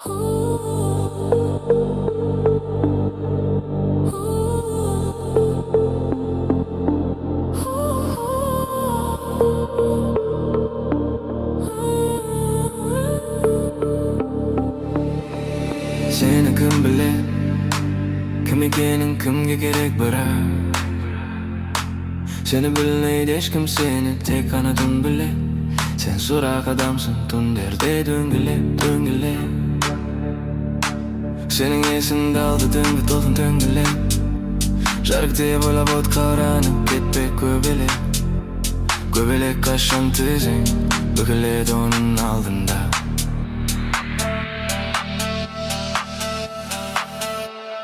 Seni kim bilir, kim ekenin kimge gerek birar. Seni bilmeydi hiç kim seni, tek kanadın bile. Sen sorak adamsın, tunderde döngüle, döngüle. Senin esinde aldı döngü dolun döngüle. Жарык деп ойлап от қаранып кетпек көбелек. Көбелек қашан тізең бүгіледі оның алдында.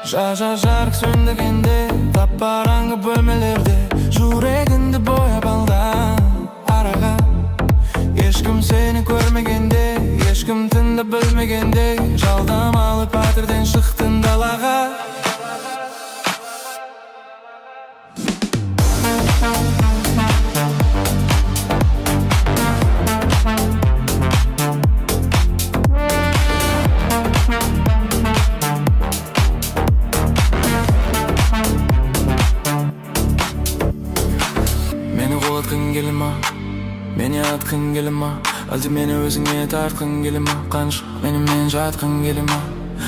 Жарық сөндіргенде тап-қараңғы бөлмелерде жүрегіңді бояп алдан араға. Ешкім сені көрмегенде, ешкім тыңдап білмегенде, жалдамалы пәтерден шықтың далаға. Qo'latqing kelma, meni atqing kelma, aldi meni o'zingga tortqing kelma, qancha men жатqing kelma.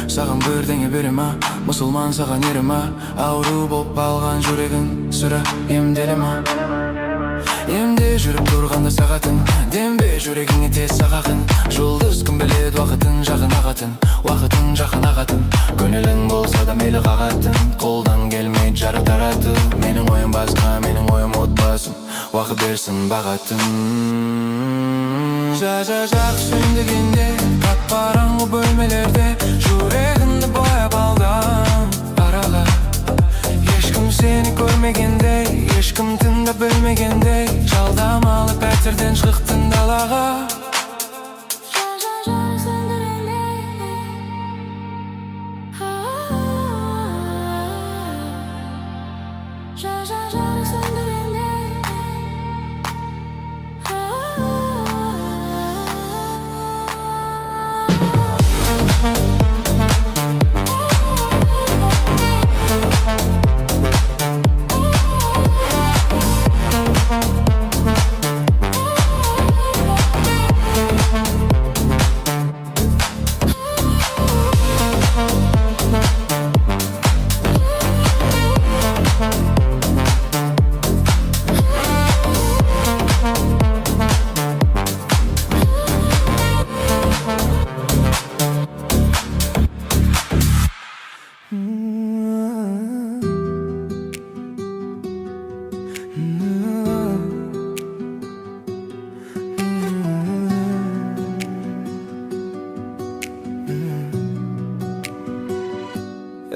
Sağın birdenге berema, musulmon sağan yerima, auru bo'lib algan жүрегің sira emdelema. Emde жүріп тұрғанда сағатың, дембе жүрегіңе тез сағағын. Жұлдыз кім біледі уақытың жақын ағатын, уақытың жақын ағатын. Көңілің болса да мейлі қағатын, қолдан келмей жарық тарату. Менің ойым басқа, менің ойым отбасым, уақыт берсін бағатын. Жарық сөндіргенде, қап-қараңғы бөлмелерде жүрегіңді бояп алдан араға. Ешкім сені көрмегенде, ешкім тыңдап білмегенде, жалдамалы пәтерден шықтың далаға.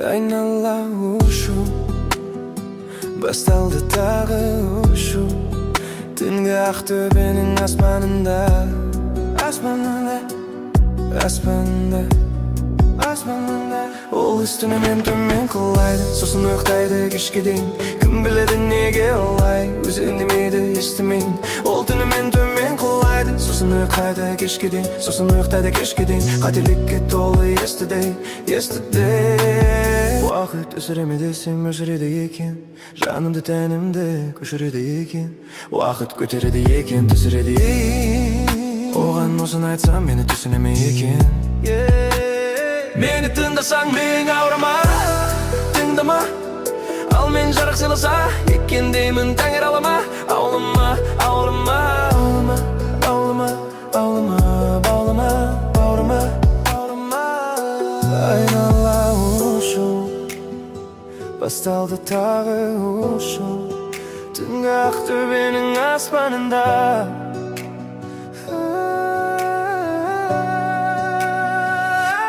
Айнала ұшу, басталды тағы ұшу. Түнгі ақтөбенің аспанында, аспанында, аспанында, аспанында. Ол үстімен төмен құлайды, сосын ұйықтайды кешке дейін. Кім біледі неге олай, өзі үндемейді, естімейін. Ол түнімен төмен құлайды, сосын ұйықтайды кешке дейін, сосын ұйықтайды кешке дейін. Қателікке толы естіде, естіде. Уақыт өсіреме десем өшіреді екен, жанымды тәнімді көшіреді екен. Уақыт көтереді екен, түсіреді екен. Оған осыны айтсам мені түсінеме екен. Мені тыңдасаң мен ауырма, тыңдама. Ал мен жарық сыйласа екен деймін тәңір алама. Аулыма, аулыма, аулыма, аулыма, аулыма, баулыма, бауырыма, бауырыма. Айнала ұшу, басталды тағы ұшу. Түнгі ақтөбенің аспанында.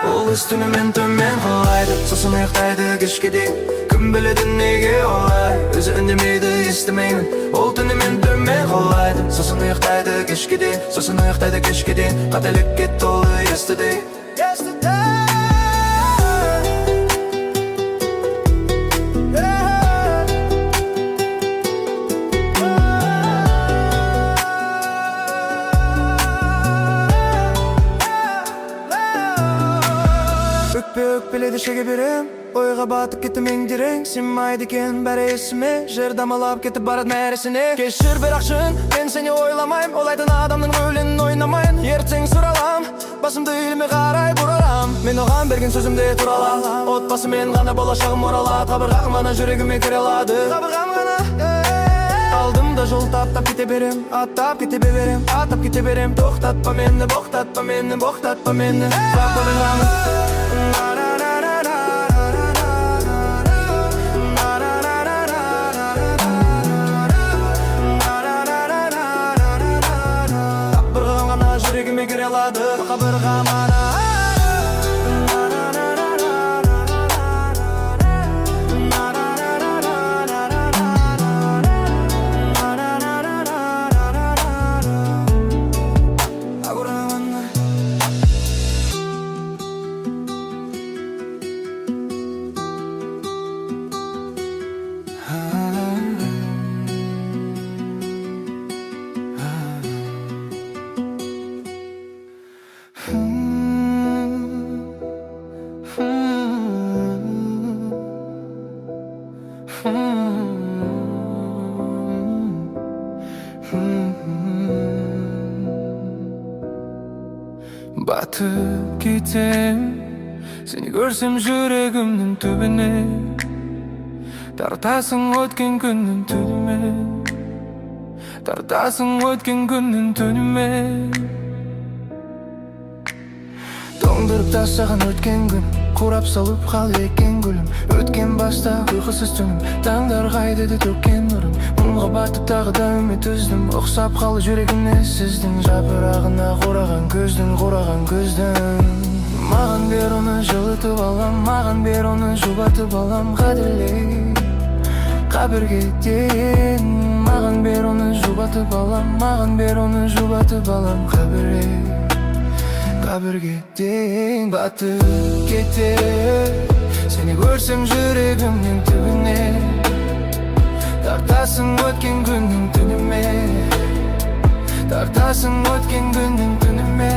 Ол үстімен төмен құлайды, сосын ұйықтайды кешке дейін. Кім біледі неге олай, өзі үндемейді, естімеймін. Ол түнімен төмен құлайды, сосын ұйықтайды кешке дейін, сосын ұйықтайды кешке дейін. Қателікке толы естіде, естіде. Өкпе өкпеледі шеге берем, ойға батып кеттім ең терең. Симайды екен бәрі есіме, жер дамалап кетіп барады мәресіне. Кешір бірақ шын, мен сені ойламайм, олайтын адамның рөлін ойнамайын. Ертең сұралам, басымды үйліме қарай бұралам. Мен оған берген сөзімде туралам, отбасымен ғана болашағым оралады. Қабырғам ғана жүрегіме кіре алады, қабырғам ғана. Алдымда жол таптап кете берем, аттап кете берем, атап кете берем. Тоқтатпа мені, боқтатпа мені, боқтатпа мені. Қабырғам ғана жүрегіме кіре алады, қабырғам ғана. Батып кетем, сені көрсем жүрегімнің түбіне. Тартасың өткен күннің түніме, тартасың өткен күннің түніме. Тоңдырып тастаған өткен күн, қурап салып қалды екен гүлім. Өткен баста ұйқысыз түнім, таңдар қайдады төккен нұрым. Мұңға батып тағы да үміт үздім, ұқсап қалды жүрегіме сіздің. Жапырағына қураған көздің. Маған бер оны жылытып алам, маған бер оны жұбатып алам. Қадірлей қабірге дейін, маған бер оны жұбатып алам, маған бер оны жұбатып алам. Қабірге дейін батып кетер, сені көрсем жүрегімнің түбіне. Тартасың өткен күннің түніме, тартасың өткен күннің түніме.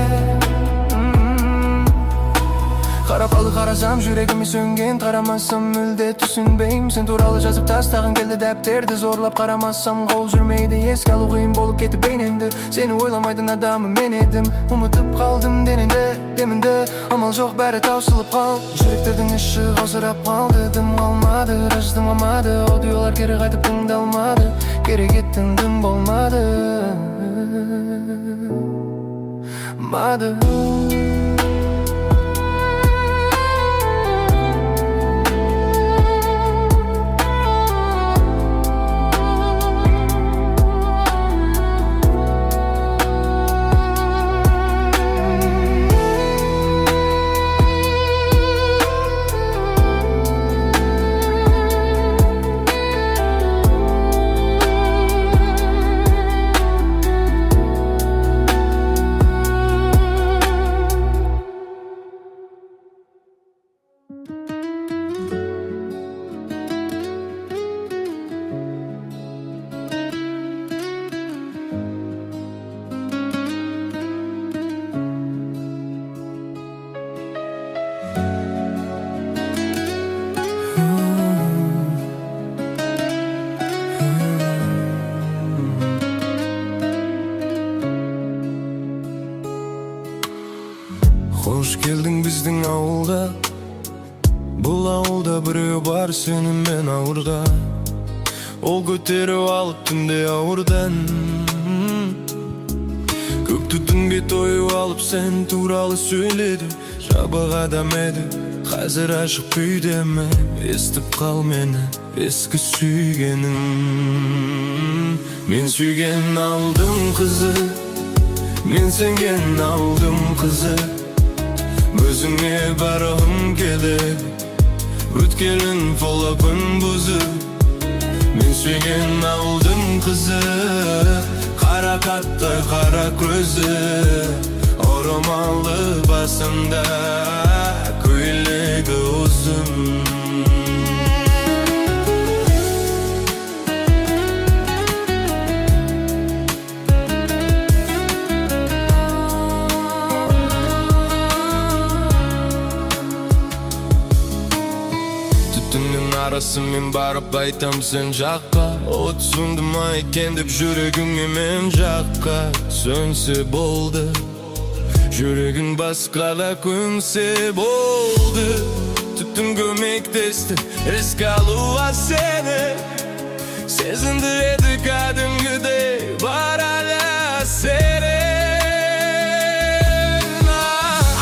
Қарап алды қарасам жүрегіме сөнген, қарамасам мүлде түсінбейм. Сен туралы жазып тастаған келді дәптерді, зорлап қарамасам қол жүрмейді. Еске алу қиын болып кетті бейнемді, сені ойламайтын адамы мен едім. Ұмытып қалдым денеңді, демінді, амал жоқ бәрі таусылып қал. Жүректердің іші қаусырап қалды, дым қалмады, раздым алмады. Аудиолар кері қайтып тыңдалмады, керек еттің дым болмады. Қош келдің біздің ауылда, бұл ауылда біреу бар сенімен ауырда. Ол көтеріп алып түнде ауырдан, көк түтінге тойып алып сен туралы сөйледі. Жабық адам еді, қазір ашық күйдеме. Естіп қал мені, ескі сүйгенің. Мен сүйген алдым қызы, мен сенген алдым қызы. Өзіңе барғым келеді, өткелін фолапын бұзып. Мен сүйген алдым қызы, қара қаттай қара көзі. Орамалы басымда көйлегі ұзын. арасы мен барып айтам сен жаққа. От сүнді ма екен деп жүрегіңе мен жаққа. Сөнсе болды, жүрегің басқаға көнсе болды. Түтін көмектесті еске алуға сені. Сезіндіреді кәдімгідей бар әлі әсері.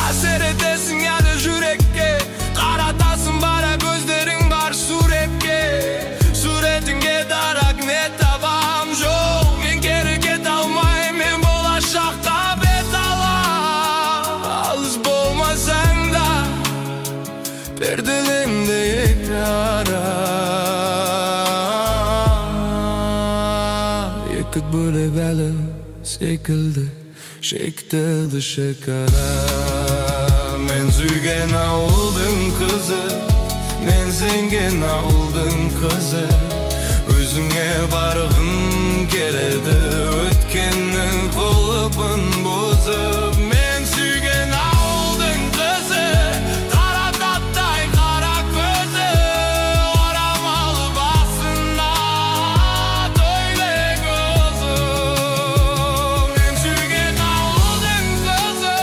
Әсер етесің әлі жүрекке, қаратасың бара көздерің бар суретке. Суретіңе дарак не табам жоқ, мен кері кете алмайм, мен болашаққа бет алам. Алыс болмасаң да перделенді экрара. Екі бөлек әлі секілді, шектілді шекара. Мен сүйген ауылдың қызы, мен сенген ауылдың қызы. Өзіңе барғым келеді, өткеннің құлпын бұзып. Мен сүйген ауылдың қызы, қара таттай қара көзі, орамалы басына көйлек ұзын. Мен сүйген ауылдың қызы,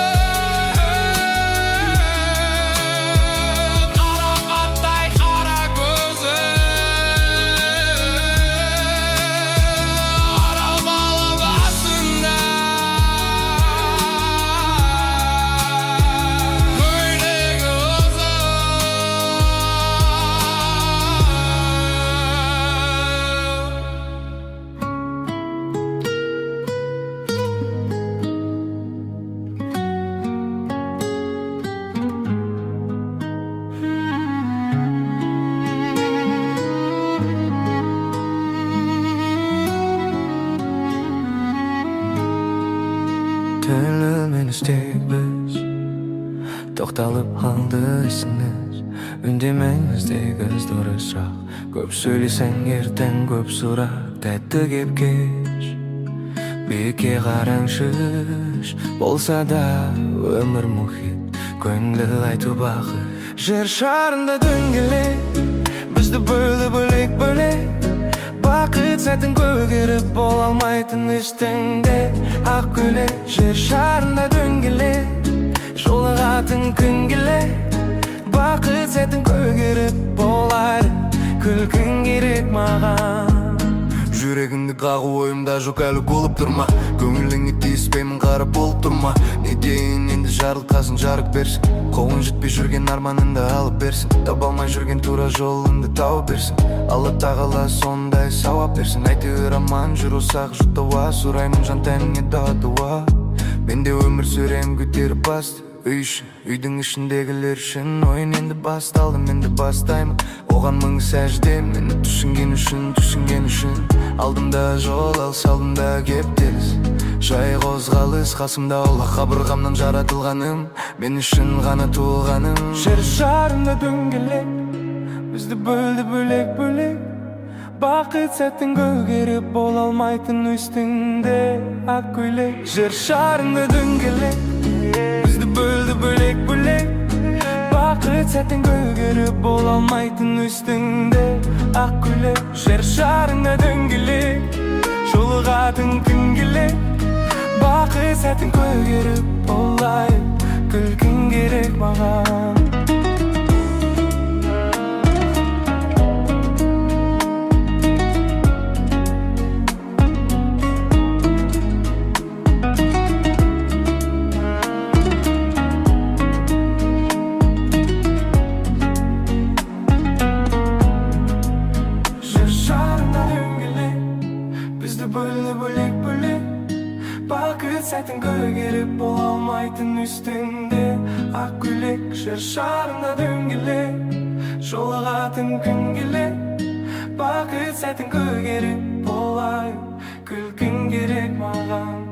қара қаттай қара көзі, орамалы басына көйлек ұзын. Төнілмені стейбіз, тоқталып қалды есіңіз. Үндемеңіздегі дұрысырақ, көп сөйлесең ертең көп сұрақ. Тәтті кеп кеш, биікке қараңшы, болса да өмір мұхит, көңіл айту бақы. Жер шарында дөңгелек, бізді бөлек-бөлек. Бақыт сәтін көгеріп бола алмайтын үстіңде ақ көйлек. Жер шарында дөңгелек, жолығатын күн келек. Бақыт сәтін көгеріп болар, күлкің керек маған. Жүрегіңді қағу ойымда жоқ әлі болып тұрма. Көңіліңе тиіспеймін қарап болып тұрма. Не дейін енді жарылқасын жарық берсін. Қолың жетпей жүрген арманыңды алып берсін. Таба алмай жүрген тура жолыңды тауып берсін. Алла тағала сондай сауап берсін. Әйтеуір аман жүр ұсақ жұттауа. Сұраймын жан тәніңе дұға. Мен де өмір сүрем көтеріп басты. Үй үшін, үйдің ішіндегілер үшін. Ойын енді басталды, мен де бастаймын. Оған мың сәжде, мені түсінген үшін. Алдымда жол алыс, алдымда кептеліс. Жай қозғалыс, қасымда Аллах, қабырғамнан жаратылғаным, мен үшін ғана туылғаным. Жер шарында дөңгелек, бізді бөлді бөлек-бөлек. Бақыт сәттің көгеріп бола алмайтын үстіңде ақ көйлек. Жер шарында дөңгелек, бізді бөлді бөлек-бөлек. Бақыт сәттің көгеріп бола алмайтын үстіңде ақ көйлек. Жер шарында дөңгелек, жолығатын күн келек. Бақыт сәттің көгеріп болай, күлкің керек маған. Бақыт сәтін көгеріп бола алмайтын үстіңде ақ көйлек. Жер шарында дөңгелек, жолығатын күн келек. Бақыт сәтін көгеріп болай, күлкің керек маған.